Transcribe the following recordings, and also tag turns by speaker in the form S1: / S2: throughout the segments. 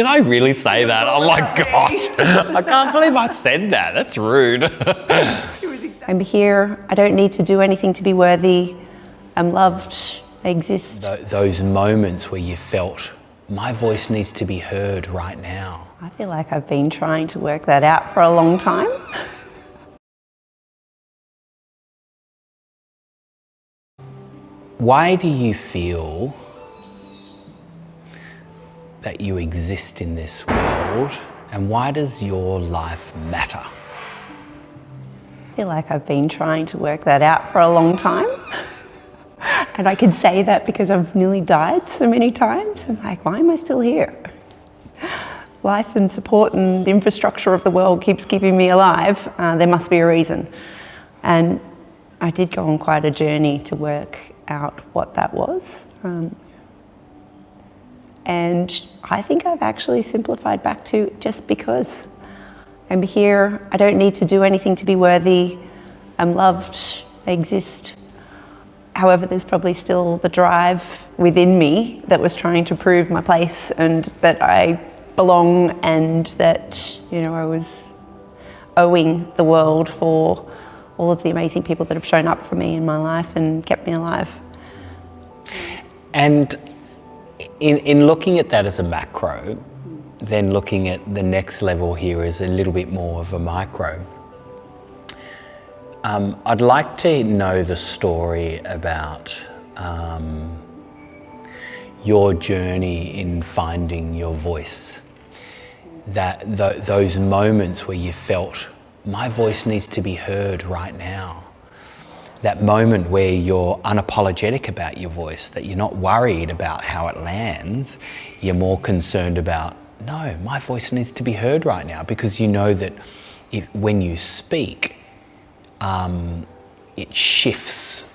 S1: Did I really say that? Oh my gosh. I can't believe I said that. That's rude.
S2: I'm here. I don't need to do anything to be worthy. I'm loved. I exist.
S1: Those moments where you felt, my voice needs to be heard right now.
S2: I feel like I've been trying to work that out for a long time.
S1: Why do you feel that you exist in this world, and why does your life matter?
S2: I feel like I've been trying to work that out for a long time. And I can say that because I've nearly died so many times. I'm like, why am I still here? Life and support and the infrastructure of the world keeps keeping me alive. There must be a reason. And I did go on quite a journey to work out what that was. And I think I've actually simplified back to just because. I'm here, I don't need to do anything to be worthy. I'm loved, I exist. However, there's probably still the drive within me that was trying to prove my place and that I belong, and that, you know, I was owing the world for all of the amazing people that have shown up for me in my life and kept me alive.
S1: And in looking at that as a macro, then looking at the next level here as a little bit more of a micro, I'd like to know the story about your journey in finding your voice. Those moments where you felt, my voice needs to be heard right now. That moment where you're unapologetic about your voice, that you're not worried about how it lands, you're more concerned about, no, my voice needs to be heard right now, because you know that when you speak, it shifts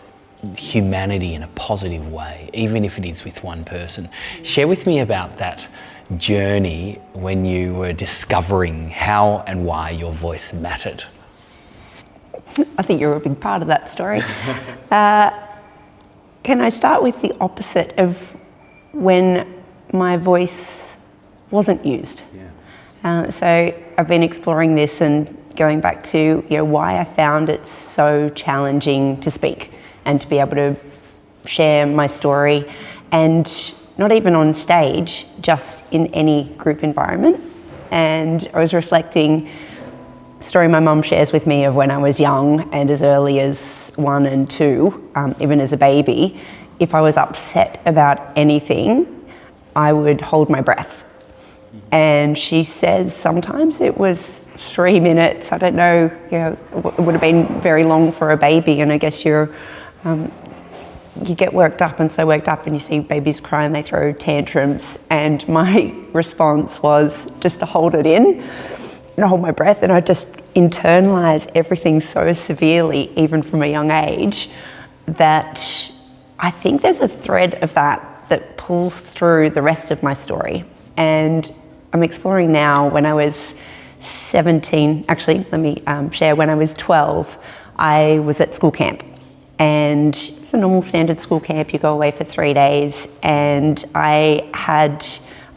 S1: humanity in a positive way, even if it is with one person. Share with me about that journey when you were discovering how and why your voice mattered.
S2: I think you're a big part of that story. Can I start with the opposite of when my voice wasn't used? Yeah. So I've been exploring this and going back to, you know, why I found it so challenging to speak and to be able to share my story, and not even on stage, just in any group environment. And I was reflecting story my mum shares with me of when I was young and as early as 1 and 2, even as a baby, if I was upset about anything, I would hold my breath. And she says sometimes it was 3 minutes. I don't know, you know, it would have been very long for a baby, and I guess you get worked up and so worked up, and you see babies cry and they throw tantrums, and my response was just to hold it in and hold my breath, and I just internalize everything so severely, even from a young age, that I think there's a thread of that pulls through the rest of my story. And I'm exploring now. When I was 17, actually, let me share, when I was 12, I was at school camp, and it's a normal standard school camp. You go away for 3 days, and I had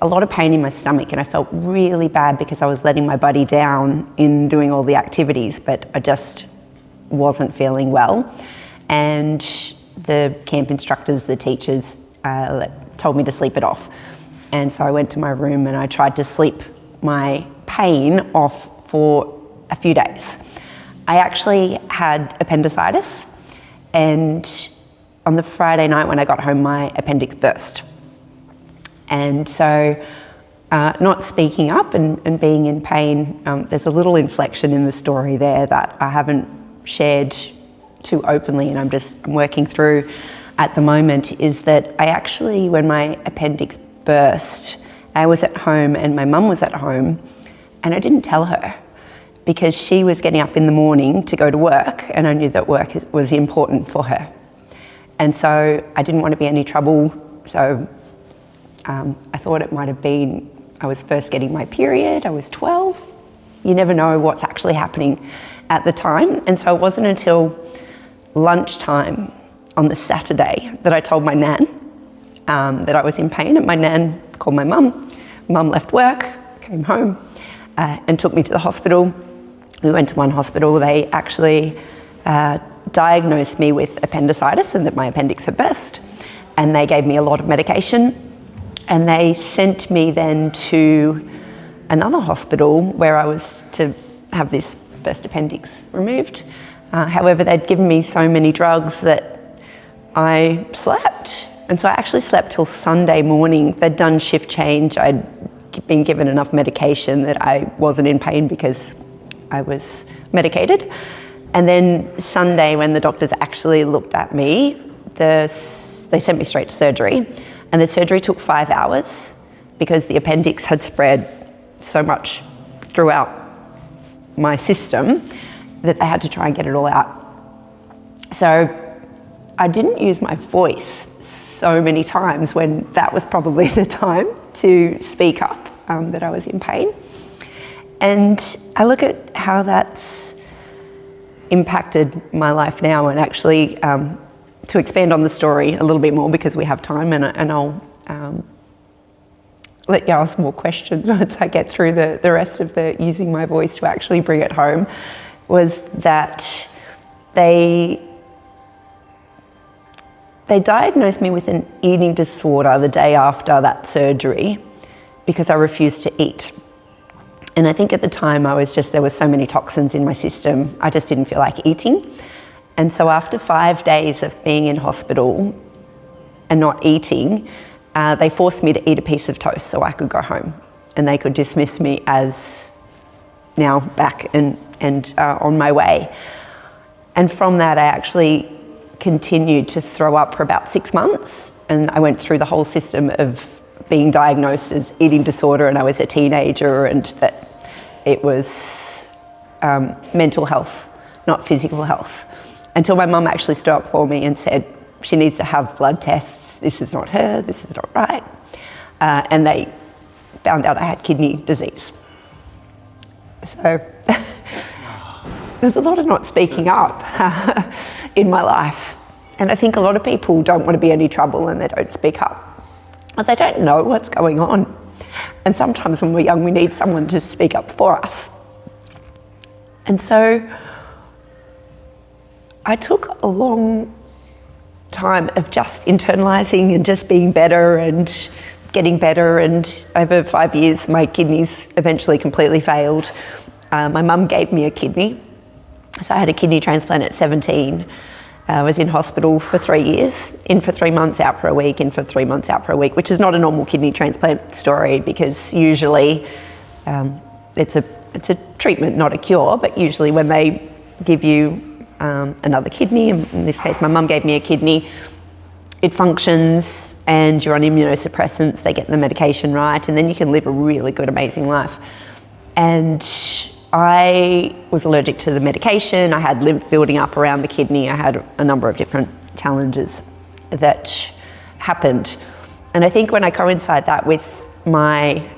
S2: a lot of pain in my stomach, and I felt really bad because I was letting my body down in doing all the activities, but I just wasn't feeling well. And the camp instructors, the teachers, told me to sleep it off. And so I went to my room and I tried to sleep my pain off for a few days. I actually had appendicitis, and on the Friday night when I got home, my appendix burst. And so not speaking up and being in pain, there's a little inflection in the story there that I haven't shared too openly, and I'm working through at the moment, is that I actually, when my appendix burst, I was at home and my mum was at home, and I didn't tell her because she was getting up in the morning to go to work, and I knew that work was important for her. And so I didn't want to be any trouble, so I thought it might have been, I was first getting my period, I was 12. You never know what's actually happening at the time. And so it wasn't until lunchtime on the Saturday that I told my nan that I was in pain, and my nan called my mum, Mum left work, came home, and took me to the hospital. We went to one hospital. They actually diagnosed me with appendicitis and that my appendix had burst. And they gave me a lot of medication. And they sent me then to another hospital where I was to have this burst appendix removed. However, they'd given me so many drugs that I slept. And so I actually slept till Sunday morning. They'd done shift change. I'd been given enough medication that I wasn't in pain because I was medicated. And then Sunday, when the doctors actually looked at me, they sent me straight to surgery. And the surgery took 5 hours because the appendix had spread so much throughout my system that they had to try and get it all out. So I didn't use my voice so many times when that was probably the time to speak up that I was in pain. And I look at how that's impacted my life now, and actually to expand on the story a little bit more because we have time, and I'll let you ask more questions once I get through the rest of the using my voice to actually bring it home, was that they diagnosed me with an eating disorder the day after that surgery because I refused to eat. And I think at the time there were so many toxins in my system, I just didn't feel like eating. And so after 5 days of being in hospital and not eating, they forced me to eat a piece of toast so I could go home. And they could dismiss me as now back and on my way. And from that, I actually continued to throw up for about 6 months. And I went through the whole system of being diagnosed as eating disorder, and I was a teenager, and that it was mental health, not physical health. Until my mum actually stood up for me and said, she needs to have blood tests. This is not her, this is not right. And they found out I had kidney disease. So there's a lot of not speaking up in my life. And I think a lot of people don't want to be any trouble and they don't speak up. But they don't know what's going on. And sometimes when we're young, we need someone to speak up for us. And so I took a long time of just internalising and just being better and getting better. And over 5 years, my kidneys eventually completely failed. My mum gave me a kidney. So I had a kidney transplant at 17. I was in hospital for 3 years, in for 3 months, out for a week, in for 3 months, out for a week, which is not a normal kidney transplant story because usually it's a treatment, not a cure, but usually when they give you another kidney, in this case my mum gave me a kidney, it functions and you're on immunosuppressants, they get the medication right, and then you can live a really good, amazing life. And I was allergic to the medication, I had lymph building up around the kidney, I had a number of different challenges that happened. And I think when I coincide that with my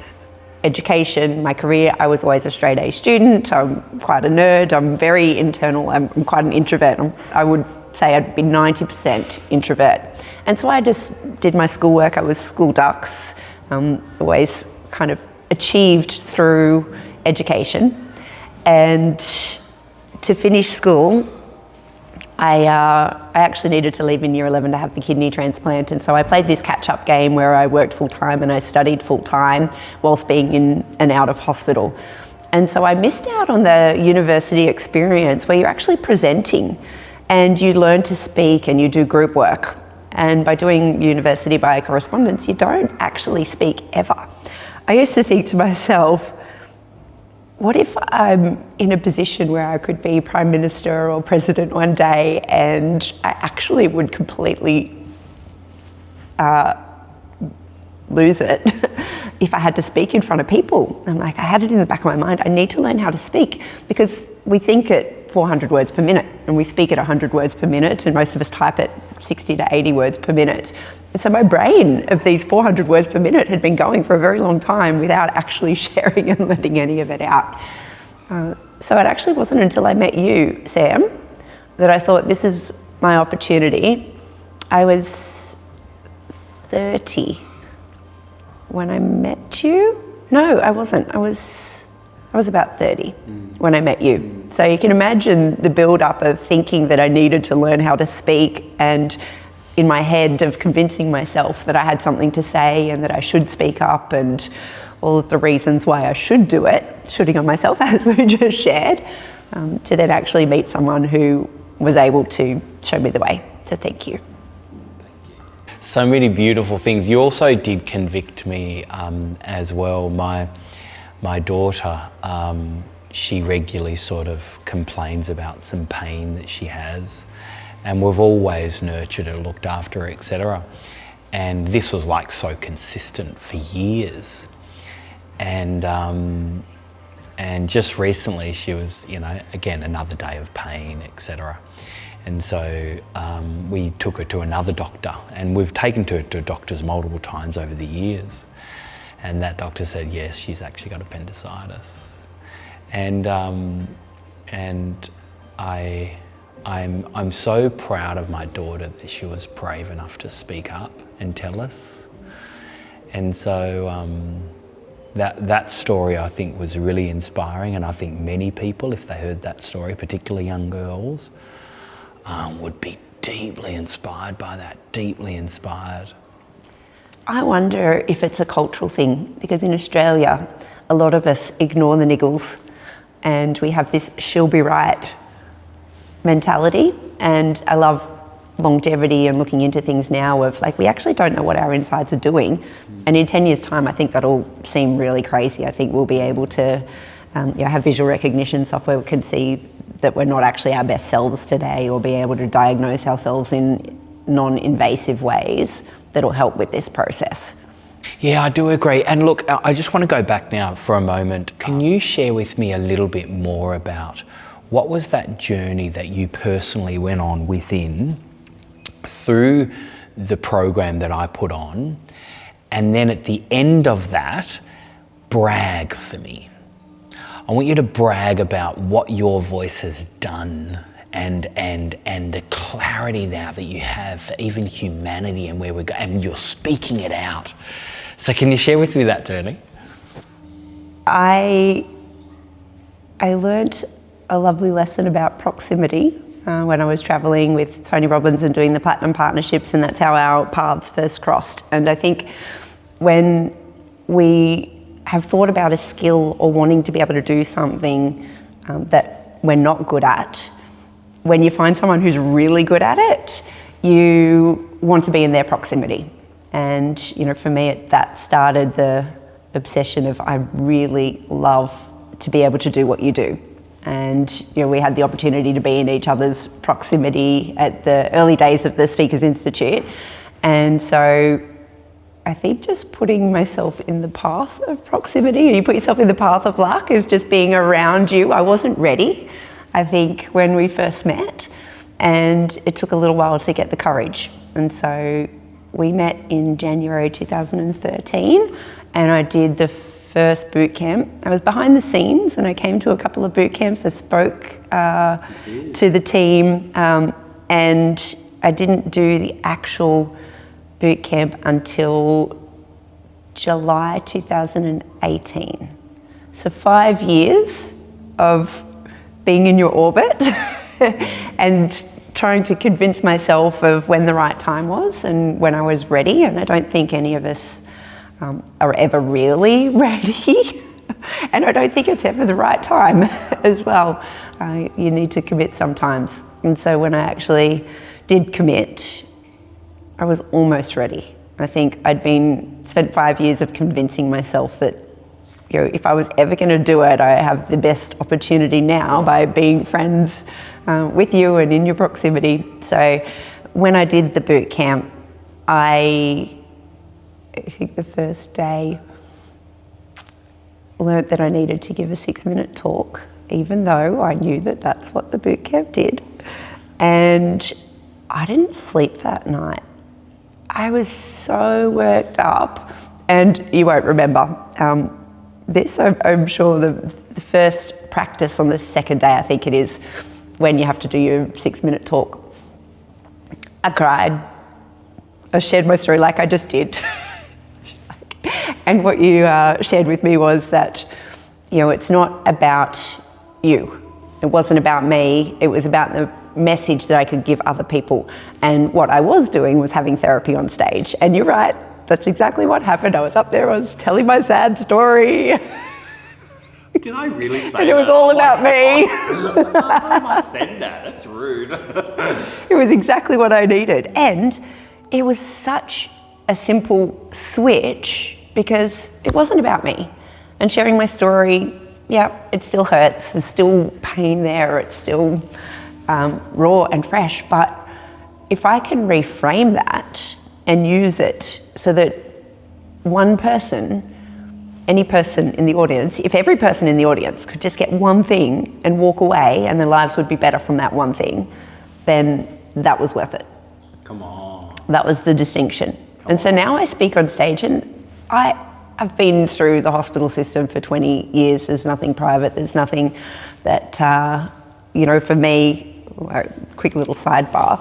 S2: education, my career, I was always a straight A student, I'm quite a nerd, I'm very internal, I'm quite an introvert. I would say I'd be 90% introvert. And so I just did my schoolwork, I was school ducks, always kind of achieved through education. And to finish school, I actually needed to leave in year 11 to have the kidney transplant, and so I played this catch-up game where I worked full-time and I studied full-time whilst being in and out of hospital. And so I missed out on the university experience where you're actually presenting and you learn to speak and you do group work. And by doing university by correspondence, you don't actually speak ever. I used to think to myself, what if I'm in a position where I could be Prime Minister or President one day and I actually would completely lose it if I had to speak in front of people? I'm like, I had it in the back of my mind, I need to learn how to speak, because we think at 400 words per minute and we speak at 100 words per minute, and most of us type at 60 to 80 words per minute. So my brain of these 400 words per minute had been going for a very long time without actually sharing and letting any of it out. So it actually wasn't until I met you, Sam, that I thought, this is my opportunity. I was 30 when I met you. No, I wasn't. I was about 30 when I met you. So you can imagine the build-up of thinking that I needed to learn how to speak, and in my head of convincing myself that I had something to say and that I should speak up, and all of the reasons why I should do it, shooting on myself as we just shared, to then actually meet someone who was able to show me the way. So thank you.
S1: So many beautiful things. You also did convict me as well. My daughter, she regularly sort of complains about some pain that she has, and we've always nurtured her, looked after her, etc. And this was like so consistent for years. And just recently she was, you know, again, another day of pain, etc. And so we took her to another doctor, and we've taken her to doctors multiple times over the years. And that doctor said, yes, she's actually got appendicitis. And I'm so proud of my daughter that she was brave enough to speak up and tell us. And so that story, I think, was really inspiring, and I think many people, if they heard that story, particularly young girls, would be deeply inspired by that, deeply inspired.
S2: I wonder if it's a cultural thing, because in Australia, a lot of us ignore the niggles, and we have this she'll be right mentality. And I love longevity and looking into things now of like, we actually don't know what our insides are doing. And in 10 years' time, I think that'll seem really crazy. I think we'll be able to have visual recognition software that can see that we're not actually our best selves today, or be able to diagnose ourselves in non-invasive ways that'll help with this process.
S1: Yeah, I do agree. And look, I just want to go back now for a moment. Can you share with me a little bit more about what was that journey that you personally went on within through the program that I put on, and then at the end of that, brag for me. I want you to brag about what your voice has done, and the clarity now that you have for even humanity and where we're going, and you're speaking it out. So can you share with me that journey?
S2: I learnt a lovely lesson about proximity when I was travelling with Tony Robbins and doing the Platinum Partnerships, and that's how our paths first crossed. And I think when we have thought about a skill or wanting to be able to do something that we're not good at, when you find someone who's really good at it, you want to be in their proximity. And you know, for me, that started the obsession of I really love to be able to do what you do. And you know, we had the opportunity to be in each other's proximity at the early days of the Speakers Institute. And so I think just putting myself in the path of proximity, you put yourself in the path of luck, is just being around you. I wasn't ready, I think, when we first met, and it took a little while to get the courage. And so we met in January 2013, and I did the first boot camp. I was behind the scenes, and I came to a couple of boot camps. I spoke to the team, and I didn't do the actual boot camp until July 2018. So 5 years of being in your orbit and trying to convince myself of when the right time was and when I was ready. And I don't think any of us are ever really ready. And I don't think it's ever the right time as well. You need to commit sometimes. And so when I actually did commit, I was almost ready. I think I'd spent 5 years of convincing myself that, you know, if I was ever going to do it, I have the best opportunity now by being friends with you and in your proximity. So when I did the boot camp, I think the first day learnt that I needed to give a 6-minute talk, even though I knew that that's what the boot camp did. And I didn't sleep that night. I was so worked up, and you won't remember this, I'm sure. The first practice on the second day, I think it is, when you have to do your 6-minute talk, I cried. I shared my story like I just did. And what you shared with me was that, it's not about you. It wasn't about me. It was about the message that I could give other people. And what I was doing was having therapy on stage. And you're right, that's exactly what happened. I was up there, I was telling my sad story.
S1: Did I really say that?
S2: And it was all about me.
S1: I said that. That's rude.
S2: It was exactly what I needed. And it was such a simple switch because it wasn't about me. And sharing my story, yeah, it still hurts. There's still pain there. It's still raw and fresh. But if I can reframe that and use it so that one person, any person in the audience, if every person in the audience could just get one thing and walk away and their lives would be better from that one thing, then that was worth it.
S1: Come on.
S2: That was the distinction. And so now I speak on stage, and I've been through the hospital system for 20 years. There's nothing private. There's nothing that, for me, a quick little sidebar,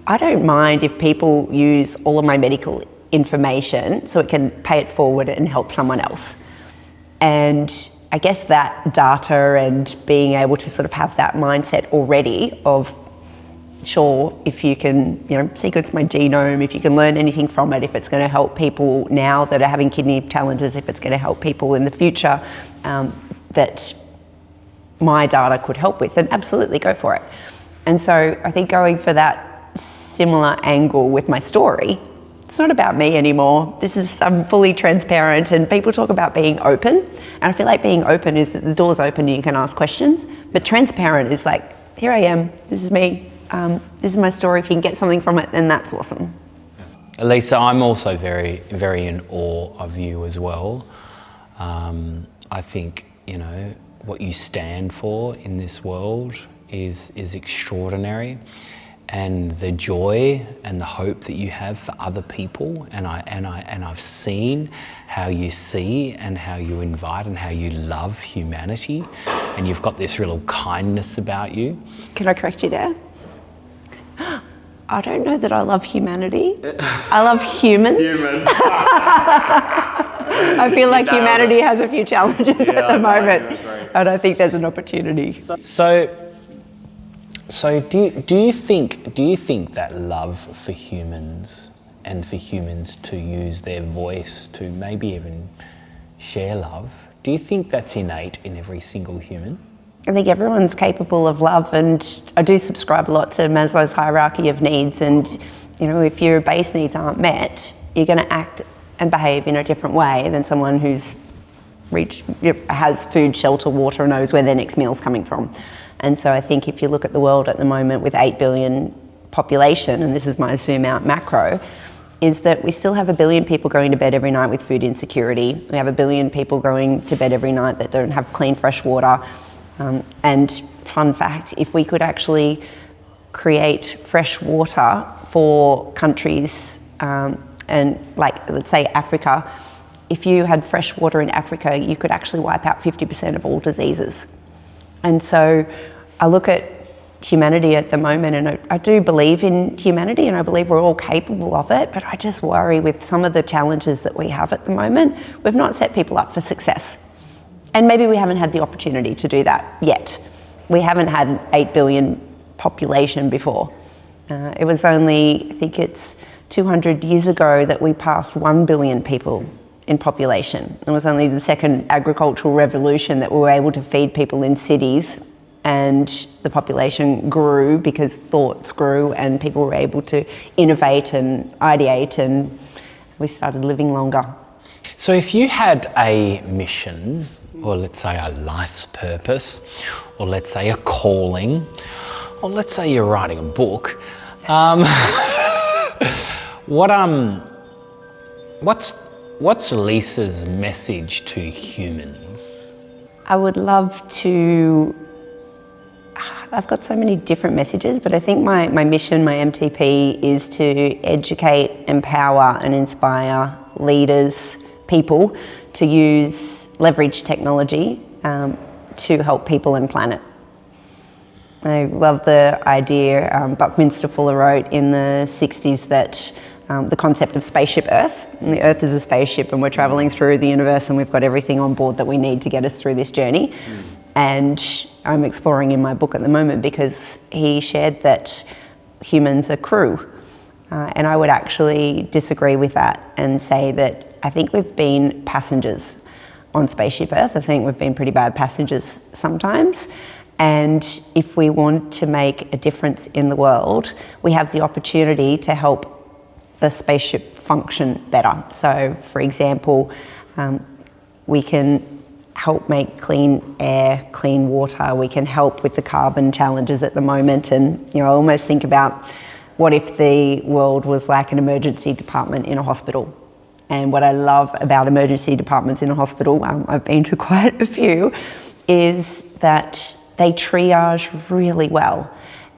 S2: I don't mind if people use all of my medical information so it can pay it forward and help someone else. And I guess that data and being able to sort of have that mindset already of, sure, if you can, sequence my genome, if you can learn anything from it, if it's going to help people now that are having kidney challenges, if it's going to help people in the future that my data could help with, then absolutely go for it. And so I think going for that similar angle with my story, it's not about me anymore. I'm fully transparent, and people talk about being open. And I feel like being open is that the door's open and you can ask questions, but transparent is like, here I am, this is me. This is my story. If you can get something from it, then that's awesome.
S1: Elisa, I'm also very, very in awe of you as well. I think, what you stand for in this world is extraordinary, and the joy and the hope that you have for other people. And I've seen how you see and how you invite and how you love humanity, and you've got this real kindness about you.
S2: Can I correct you there? I don't know that I love humanity. I love humans. I feel like humanity has a few challenges at the moment, and I think there's an opportunity.
S1: So do you think that love for humans and for humans to use their voice to maybe even share love, do you think that's innate in every single human?
S2: I think everyone's capable of love, and I do subscribe a lot to Maslow's hierarchy of needs, and if your base needs aren't met, you're going to act and behave in a different way than someone who's has food, shelter, water, knows where their next meal's coming from. And so I think if you look at the world at the moment with 8 billion population, and this is my zoom out macro, is that we still have 1 billion people going to bed every night with food insecurity. We have 1 billion people going to bed every night that don't have clean, fresh water. And fun fact, if we could actually create fresh water for countries, and like, let's say Africa, if you had fresh water in Africa, you could actually wipe out 50% of all diseases. And so I look at humanity at the moment, and I do believe in humanity, and I believe we're all capable of it, but I just worry with some of the challenges that we have at the moment, we've not set people up for success. And maybe we haven't had the opportunity to do that yet. We haven't had an 8 billion population before. It was only, I think it's 200 years ago that we passed 1 billion people in population. It was only the second agricultural revolution that we were able to feed people in cities, and the population grew because thoughts grew and people were able to innovate and ideate, and we started living longer.
S1: So if you had a mission, or let's say a life's purpose, or let's say a calling, or let's say you're writing a book, what's Lisa's message to humans?
S2: I would love to, I've got so many different messages, but I think my mission, my MTP, is to educate, empower and inspire leaders, people to leverage technology to help people and planet. I love the idea Buckminster Fuller wrote in the 60s that the concept of spaceship Earth. And the Earth is a spaceship, and we're traveling through the universe, and we've got everything on board that we need to get us through this journey. And I'm exploring in my book at the moment because he shared that humans are crew. And I would actually disagree with that and say that I think we've been passengers on Spaceship Earth. I think we've been pretty bad passengers sometimes. And if we want to make a difference in the world, we have the opportunity to help the spaceship function better. So, for example, we can help make clean air, clean water. We can help with the carbon challenges at the moment. And, I almost think about what if the world was like an emergency department in a hospital. And what I love about emergency departments in a hospital, I've been to quite a few, is that they triage really well.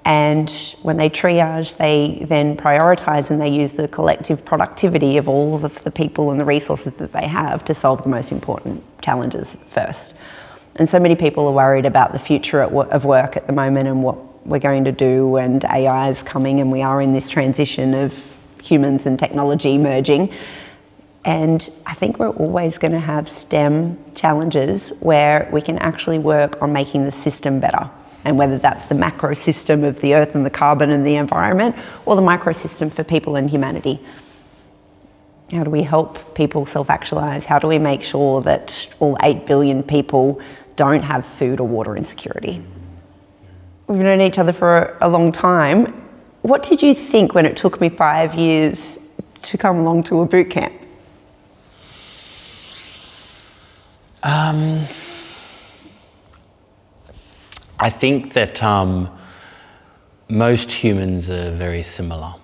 S2: And when they triage, they then prioritise and they use the collective productivity of all of the people and the resources that they have to solve the most important challenges first. And so many people are worried about the future of work at the moment and what we're going to do, and AI is coming, and we are in this transition of humans and technology merging. And I think we're always going to have STEM challenges where we can actually work on making the system better. And whether that's the macro system of the earth and the carbon and the environment, or the micro system for people and humanity. How do we help people self-actualize? How do we make sure that all 8 billion people don't have food or water insecurity? We've known each other for a long time. What did you think when it took me 5 years to come along to a boot camp?
S1: I think that most humans are very similar,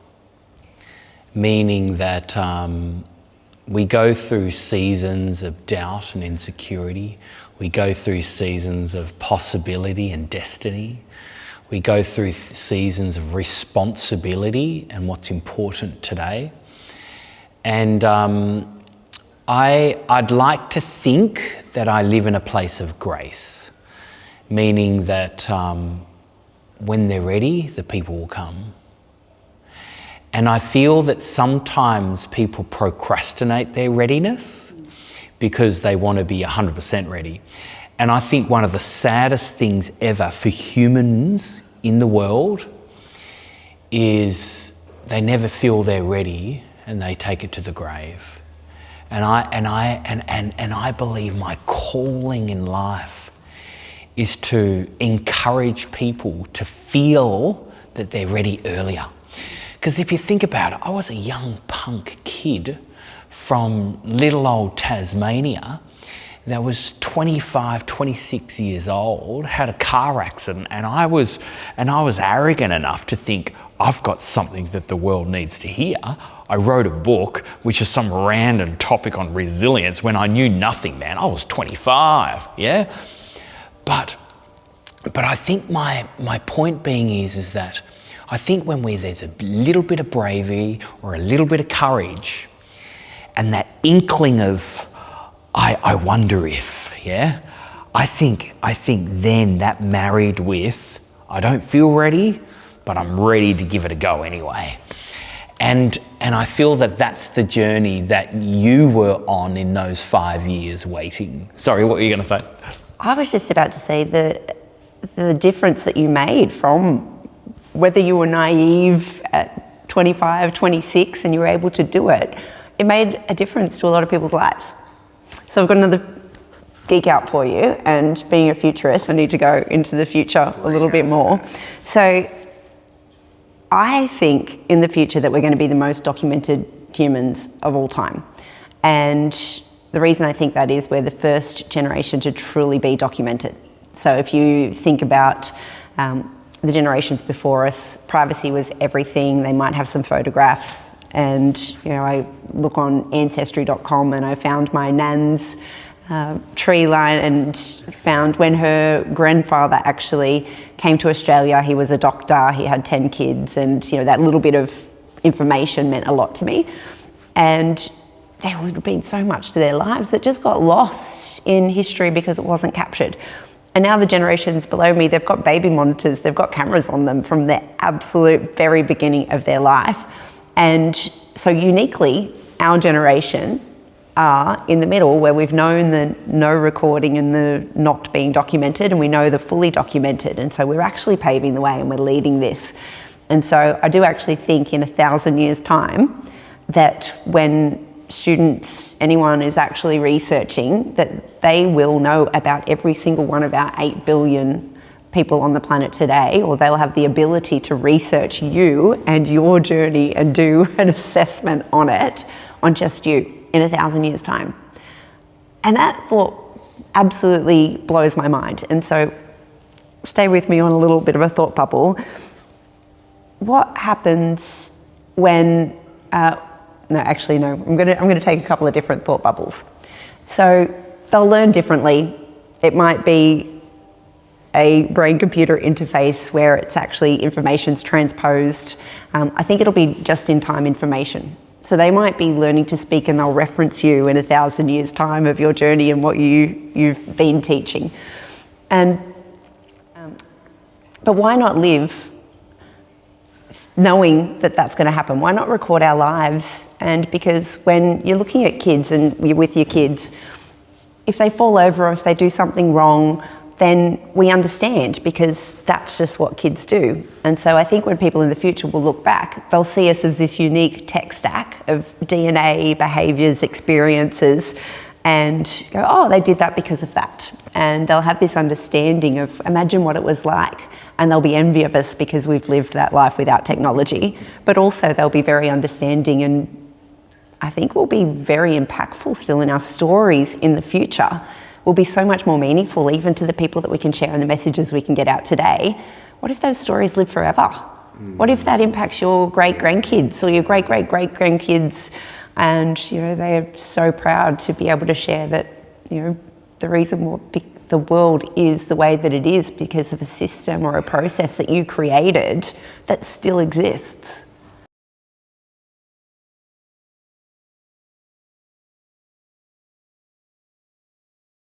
S1: meaning that we go through seasons of doubt and insecurity. We go through seasons of possibility and destiny. We go through seasons of responsibility and what's important today. And I'd like to think that I live in a place of grace, meaning that when they're ready, the people will come. And I feel that sometimes people procrastinate their readiness because they want to be 100% ready. And I think one of the saddest things ever for humans in the world is they never feel they're ready and they take it to the grave. And I believe my calling in life is to encourage people to feel that they're ready earlier. Because if you think about it, I was a young punk kid from little old Tasmania that was 25, 26 years old, had a car accident, and I was arrogant enough to think, I've got something that the world needs to hear. I wrote a book, which is some random topic on resilience when I knew nothing, man. I was 25, yeah? But I think my point being is that I think when there's a little bit of bravery or a little bit of courage and that inkling of, I wonder if, yeah? I think then that married with, I don't feel ready, but I'm ready to give it a go anyway. And I feel that that's the journey that you were on in those 5 years waiting. Sorry, what were you going to say?
S2: I was just about to say the difference that you made from whether you were naive at 25, 26 and you were able to do it. It made a difference to a lot of people's lives. So I've got another geek out for you, and being a futurist, I need to go into the future a little bit more. So I think in the future that we're going to be the most documented humans of all time. And the reason I think that is we're the first generation to truly be documented. So if you think about the generations before us, privacy was everything. They might have some photographs. And, I look on Ancestry.com and I found my nan's tree line and found when her grandfather actually came to Australia, he was a doctor, he had 10 kids, and that little bit of information meant a lot to me. And there would have been so much to their lives that just got lost in history because it wasn't captured. And now the generations below me, they've got baby monitors, they've got cameras on them from the absolute very beginning of their life. And so uniquely, our generation are in the middle, where we've known the no recording and the not being documented, and we know the fully documented. And so we're actually paving the way and we're leading this. And so I do actually think in 1,000 years' time that when students, anyone is actually researching, that they will know about every single one of our 8 billion people on the planet today, or they'll have the ability to research you and your journey and do an assessment on it, on just you, in 1,000 years' time. And that thought absolutely blows my mind. And so stay with me on a little bit of a thought bubble. What happens when, I'm gonna take a couple of different thought bubbles. So they'll learn differently. It might be a brain-computer interface where it's actually information's transposed. I think it'll be just-in-time information. So they might be learning to speak and they'll reference you in 1,000 years' time of your journey and what you've been teaching. But why not live knowing that that's going to happen? Why not record our lives? And because when you're looking at kids and you're with your kids, if they fall over or if they do something wrong, then we understand, because that's just what kids do. And so I think when people in the future will look back, they'll see us as this unique tech stack of DNA, behaviours, experiences, and go, oh, they did that because of that. And they'll have this understanding of, imagine what it was like. And they'll be envious of us because we've lived that life without technology. But also they'll be very understanding, and I think we'll be very impactful still in our stories in the future. Will be so much more meaningful even to the people that we can share and the messages we can get out today. What if those stories live forever? What if that impacts your great-grandkids or your great-great-great-grandkids, and they are so proud to be able to share that the reason the world is the way that it is because of a system or a process that you created that still exists.